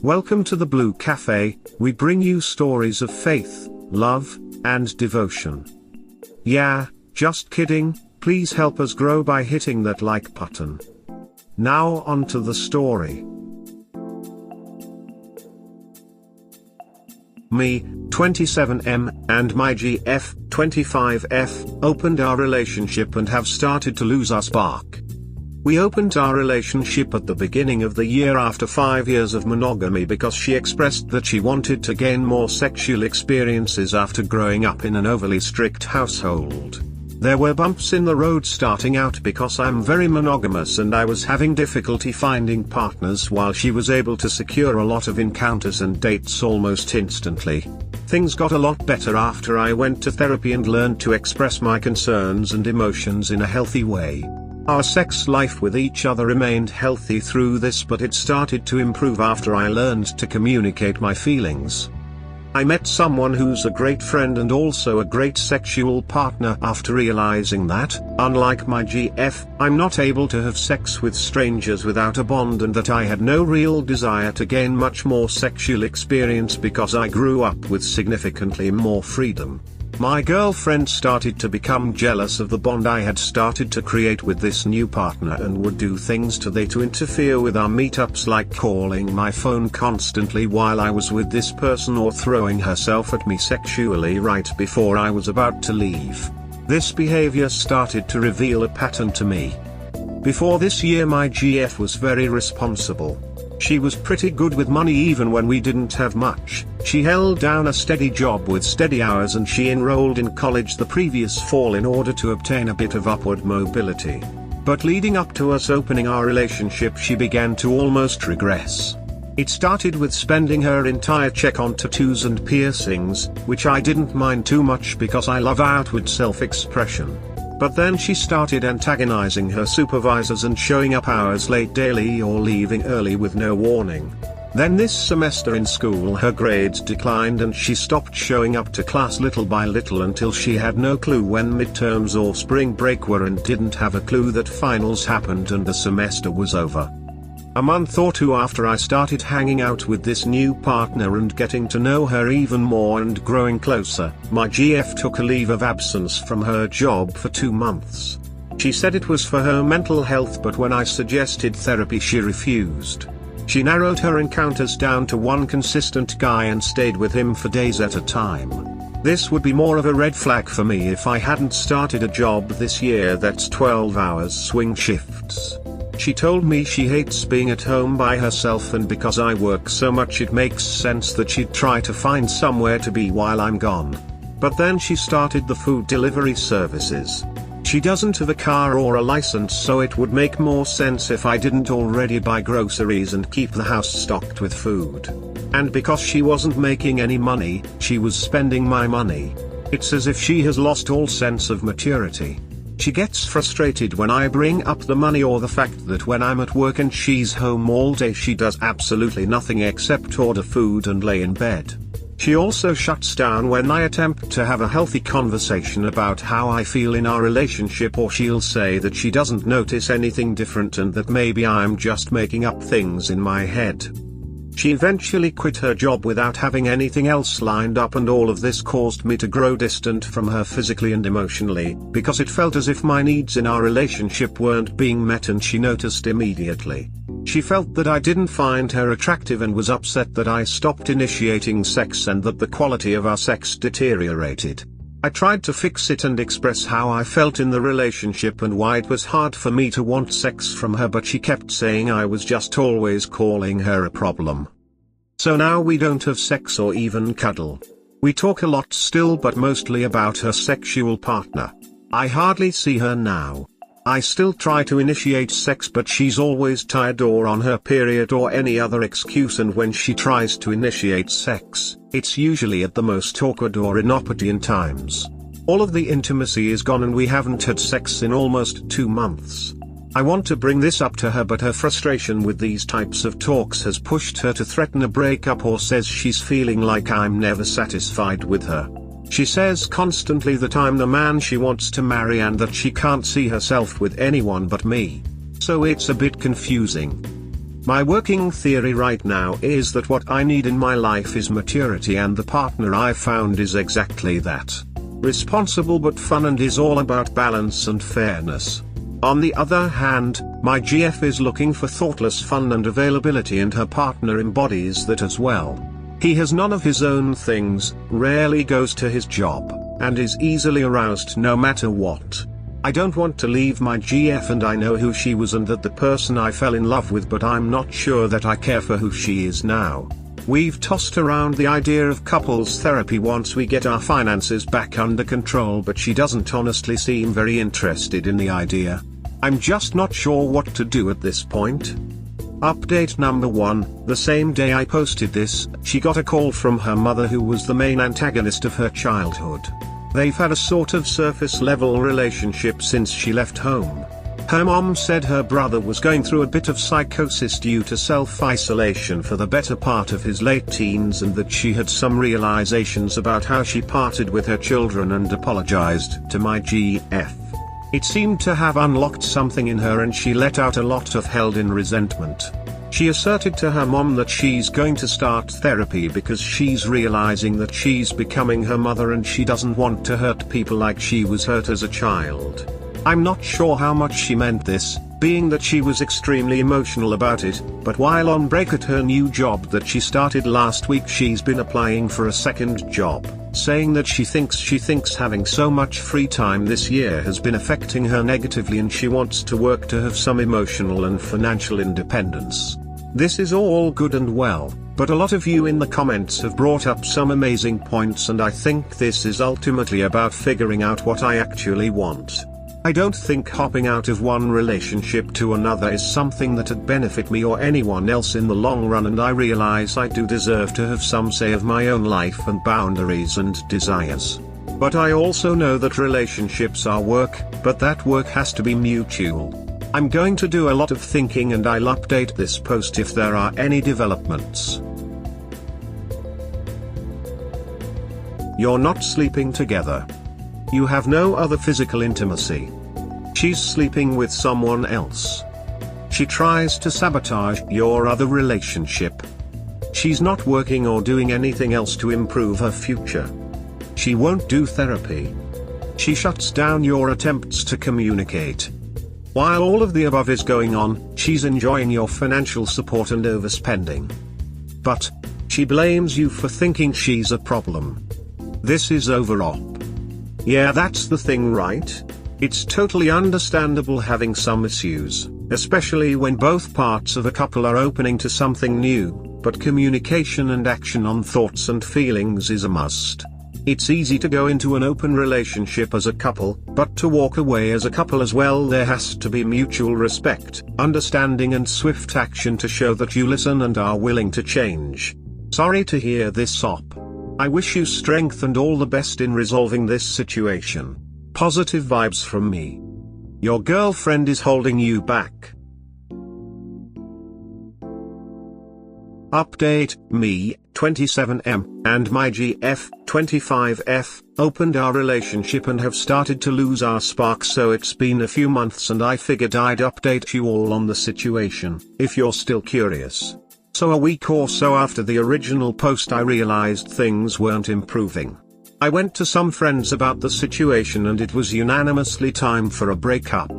Welcome to the Blue Cafe. We bring you stories of faith, love, and devotion. Yeah, just kidding, please help us grow by hitting that like button. Now on to the story. Me, 27M, and my GF, 25F, opened our relationship and have started to lose our spark. We opened our relationship at the beginning of the year after 5 years of monogamy because she expressed that she wanted to gain more sexual experiences after growing up in an overly strict household. There were bumps in the road starting out because I'm very monogamous and I was having difficulty finding partners while she was able to secure a lot of encounters and dates almost instantly. Things got a lot better after I went to therapy and learned to express my concerns and emotions in a healthy way. Our sex life with each other remained healthy through this, but it started to improve after I learned to communicate my feelings. I met someone who's a great friend and also a great sexual partner after realizing that, unlike my GF, I'm not able to have sex with strangers without a bond, and that I had no real desire to gain much more sexual experience because I grew up with significantly more freedom. My girlfriend started to become jealous of the bond I had started to create with this new partner and would do things to interfere with our meetups, like calling my phone constantly while I was with this person or throwing herself at me sexually right before I was about to leave. This behavior started to reveal a pattern to me. Before this year, my GF was very responsible. She was pretty good with money even when we didn't have much. She held down a steady job with steady hours, and she enrolled in college the previous fall in order to obtain a bit of upward mobility. But leading up to us opening our relationship, she began to almost regress. It started with spending her entire check on tattoos and piercings, which I didn't mind too much because I love outward self-expression. But then she started antagonizing her supervisors and showing up hours late daily or leaving early with no warning. Then this semester in school her grades declined and she stopped showing up to class little by little until she had no clue when midterms or spring break were and didn't have a clue that finals happened and the semester was over. A month or two after I started hanging out with this new partner and getting to know her even more and growing closer, my GF took a leave of absence from her job for 2 months. She said it was for her mental health, but when I suggested therapy she refused. She narrowed her encounters down to one consistent guy and stayed with him for days at a time. This would be more of a red flag for me if I hadn't started a job this year that's 12 hours swing shifts. She told me she hates being at home by herself, and because I work so much it makes sense that she'd try to find somewhere to be while I'm gone. But then she started the food delivery services. She doesn't have a car or a license, so it would make more sense if I didn't already buy groceries and keep the house stocked with food. And because she wasn't making any money, she was spending my money. It's as if she has lost all sense of maturity. She gets frustrated when I bring up the money or the fact that when I'm at work and she's home all day she does absolutely nothing except order food and lay in bed. She also shuts down when I attempt to have a healthy conversation about how I feel in our relationship, or she'll say that she doesn't notice anything different and that maybe I'm just making up things in my head. She eventually quit her job without having anything else lined up, and all of this caused me to grow distant from her physically and emotionally, because it felt as if my needs in our relationship weren't being met, and she noticed immediately. She felt that I didn't find her attractive and was upset that I stopped initiating sex and that the quality of our sex deteriorated. I tried to fix it and express how I felt in the relationship and why it was hard for me to want sex from her, but she kept saying I was just always calling her a problem. So now we don't have sex or even cuddle. We talk a lot still, but mostly about her sexual partner. I hardly see her now. I still try to initiate sex, but she's always tired or on her period or any other excuse, and when she tries to initiate sex, it's usually at the most awkward or inopportune times. All of the intimacy is gone and we haven't had sex in almost 2 months. I want to bring this up to her, but her frustration with these types of talks has pushed her to threaten a breakup, or says she's feeling like I'm never satisfied with her. She says constantly that I'm the man she wants to marry and that she can't see herself with anyone but me. So it's a bit confusing. My working theory right now is that what I need in my life is maturity, and the partner I found is exactly that. Responsible but fun and is all about balance and fairness. On the other hand, my GF is looking for thoughtless fun and availability, and her partner embodies that as well. He has none of his own things, rarely goes to his job, and is easily aroused no matter what. I don't want to leave my GF, and I know who she was and that the person I fell in love with, but I'm not sure that I care for who she is now. We've tossed around the idea of couples therapy once we get our finances back under control, but she doesn't honestly seem very interested in the idea. I'm just not sure what to do at this point. Update number 1, the same day I posted this, she got a call from her mother, who was the main antagonist of her childhood. They've had a sort of surface level relationship since she left home. Her mom said her brother was going through a bit of psychosis due to self-isolation for the better part of his late teens, and that she had some realizations about how she parted with her children and apologized to my GF. It seemed to have unlocked something in her, and she let out a lot of held-in resentment. She asserted to her mom that she's going to start therapy because she's realizing that she's becoming her mother and she doesn't want to hurt people like she was hurt as a child. I'm not sure how much she meant this, being that she was extremely emotional about it, but while on break at her new job that she started last week, she's been applying for a second job, saying that she thinks having so much free time this year has been affecting her negatively, and she wants to work to have some emotional and financial independence. This is all good and well, but a lot of you in the comments have brought up some amazing points, and I think this is ultimately about figuring out what I actually want. I don't think hopping out of one relationship to another is something that'd benefit me or anyone else in the long run, and I realize I do deserve to have some say of my own life and boundaries and desires. But I also know that relationships are work, but that work has to be mutual. I'm going to do a lot of thinking, and I'll update this post if there are any developments. You're not sleeping together. You have no other physical intimacy. She's sleeping with someone else. She tries to sabotage your other relationship. She's not working or doing anything else to improve her future. She won't do therapy. She shuts down your attempts to communicate. While all of the above is going on, she's enjoying your financial support and overspending. But she blames you for thinking she's a problem. This is over-op. Yeah, that's the thing, right? It's totally understandable having some issues, especially when both parts of a couple are opening to something new, but communication and action on thoughts and feelings is a must. It's easy to go into an open relationship as a couple, but to walk away as a couple as well, there has to be mutual respect, understanding and swift action to show that you listen and are willing to change. Sorry to hear this, Op. I wish you strength and all the best in resolving this situation. Positive vibes from me. Your girlfriend is holding you back. Update, me, 27M, and my GF, 25F, opened our relationship and have started to lose our spark, so it's been a few months and I figured I'd update you all on the situation, if you're still curious. So a week or so after the original post, I realized things weren't improving. I went to some friends about the situation and it was unanimously time for a breakup.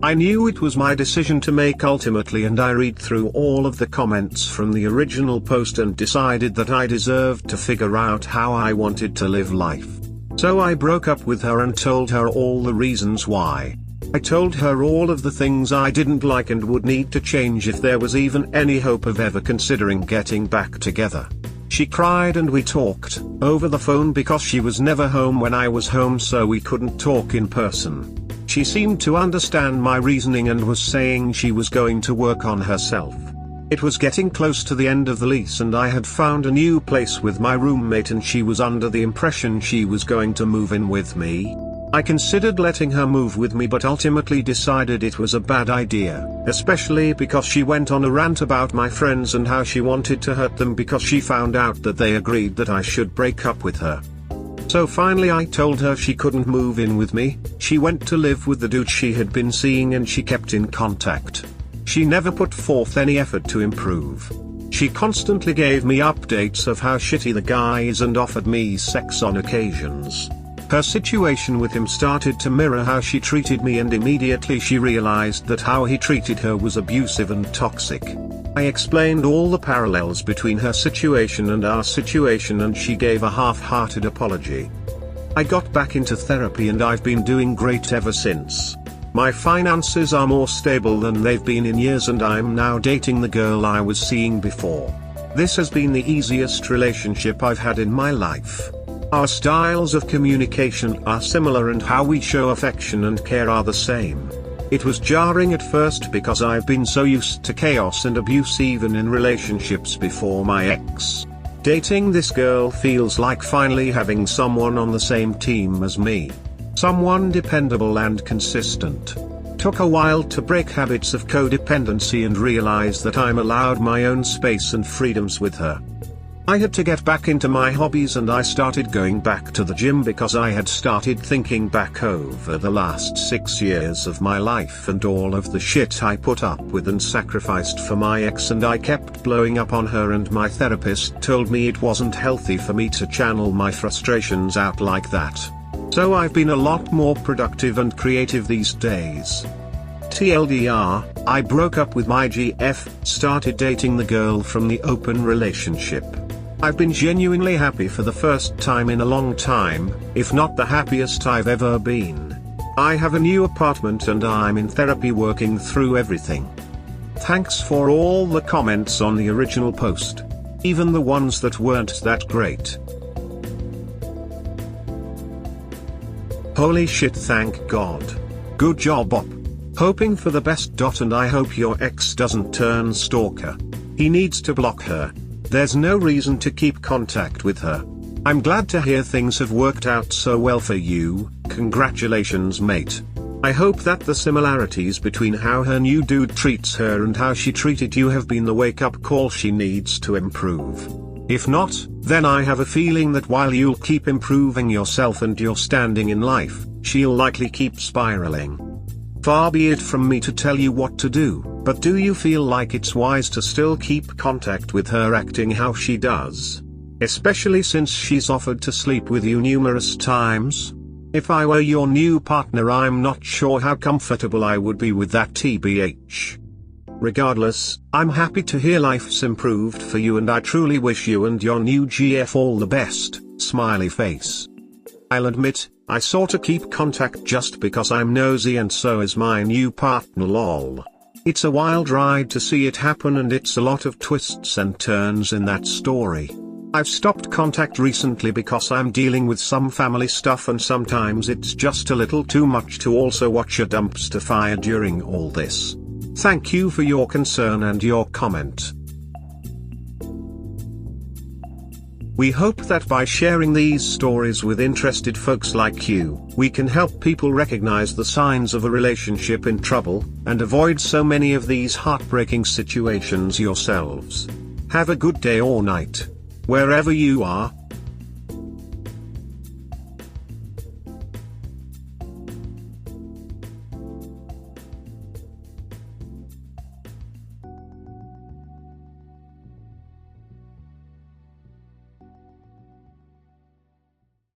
I knew it was my decision to make ultimately, and I read through all of the comments from the original post and decided that I deserved to figure out how I wanted to live life. So I broke up with her and told her all the reasons why. I told her all of the things I didn't like and would need to change if there was even any hope of ever considering getting back together. She cried and we talked over the phone because she was never home when I was home, so we couldn't talk in person. She seemed to understand my reasoning and was saying she was going to work on herself. It was getting close to the end of the lease and I had found a new place with my roommate, and she was under the impression she was going to move in with me. I considered letting her move with me, but ultimately decided it was a bad idea, especially because she went on a rant about my friends and how she wanted to hurt them because she found out that they agreed that I should break up with her. So finally I told her she couldn't move in with me. She went to live with the dude she had been seeing and she kept in contact. She never put forth any effort to improve. She constantly gave me updates of how shitty the guy is and offered me sex on occasions. Her situation with him started to mirror how she treated me, and immediately she realized that how he treated her was abusive and toxic. I explained all the parallels between her situation and our situation, and she gave a half-hearted apology. I got back into therapy and I've been doing great ever since. My finances are more stable than they've been in years, and I'm now dating the girl I was seeing before. This has been the easiest relationship I've had in my life. Our styles of communication are similar and how we show affection and care are the same. It was jarring at first because I've been so used to chaos and abuse even in relationships before my ex. Dating this girl feels like finally having someone on the same team as me. Someone dependable and consistent. Took a while to break habits of codependency and realize that I'm allowed my own space and freedoms with her. I had to get back into my hobbies, and I started going back to the gym because I had started thinking back over the last 6 years of my life and all of the shit I put up with and sacrificed for my ex, and I kept blowing up on her, and my therapist told me it wasn't healthy for me to channel my frustrations out like that. So I've been a lot more productive and creative these days. TLDR, I broke up with my GF, started dating the girl from the open relationship. I've been genuinely happy for the first time in a long time, if not the happiest I've ever been. I have a new apartment and I'm in therapy working through everything. Thanks for all the comments on the original post. Even the ones that weren't that great. Holy shit, thank God. Good job op. Hoping for the best. And I hope your ex doesn't turn stalker. He needs to block her. There's no reason to keep contact with her. I'm glad to hear things have worked out so well for you. Congratulations, mate. I hope that the similarities between how her new dude treats her and how she treated you have been the wake-up call she needs to improve. If not, then I have a feeling that while you'll keep improving yourself and your standing in life, she'll likely keep spiraling. Far be it from me to tell you what to do, but do you feel like it's wise to still keep contact with her acting how she does? Especially since she's offered to sleep with you numerous times? If I were your new partner, I'm not sure how comfortable I would be with that, TBH. Regardless, I'm happy to hear life's improved for you, and I truly wish you and your new GF all the best, smiley face. I'll admit, I sorta keep contact just because I'm nosy, and so is my new partner, lol. It's a wild ride to see it happen, and it's a lot of twists and turns in that story. I've stopped contact recently because I'm dealing with some family stuff, and sometimes it's just a little too much to also watch a dumpster fire during all this. Thank you for your concern and your comment. We hope that by sharing these stories with interested folks like you, we can help people recognize the signs of a relationship in trouble, and avoid so many of these heartbreaking situations yourselves. Have a good day or night, wherever you are.